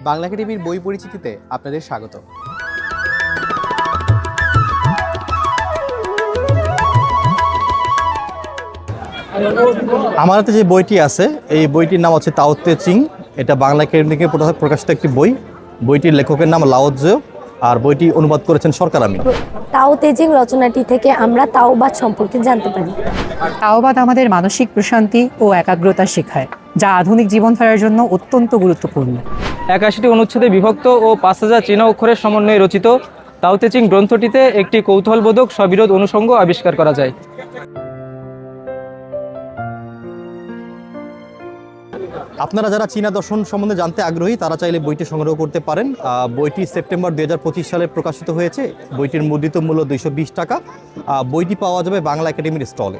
বাংলা একাডেমির বই পরিচিতিতে আপনাদের স্বাগত। আমার হাতে যে বইটি আছে এই বইটির নাম হচ্ছে তাও তে চিং। এটা বাংলা একাডেমি থেকে প্রকাশিত একটি বই। বইটির লেখকের নাম লাও ৎজে আর বইটি অনুবাদ করেছেন সরকার আমিন। তাও তে চিং রচনাটি থেকে আমরা তাওবাদ সম্পর্কে জানতে পারি। তাওবাদ আমাদের মানসিক প্রশান্তি ও একাগ্রতা শেখায়, যা আধুনিক জীবনধারার জন্য অত্যন্ত গুরুত্বপূর্ণ। 81টি অনুচ্ছেদে বিভক্ত ও 5000 চীনা অক্ষরের সমন্বয়ে রচিত তাও তে চিং গ্রন্থটিতে একটি কৌতূহলবোধক সবিরোধ অনুষঙ্গ আবিষ্কার করা যায়। আপনারা যারা চীনা দর্শন সম্বন্ধে জানতে আগ্রহী তারা চাইলে বইটি সংগ্রহ করতে পারেন। বইটি সেপ্টেম্বর 2025 সালে প্রকাশিত হয়েছে। বইটির মুদ্রিত মূল্য 220 টাকা। বইটি পাওয়া যাবে বাংলা একাডেমির স্টলে।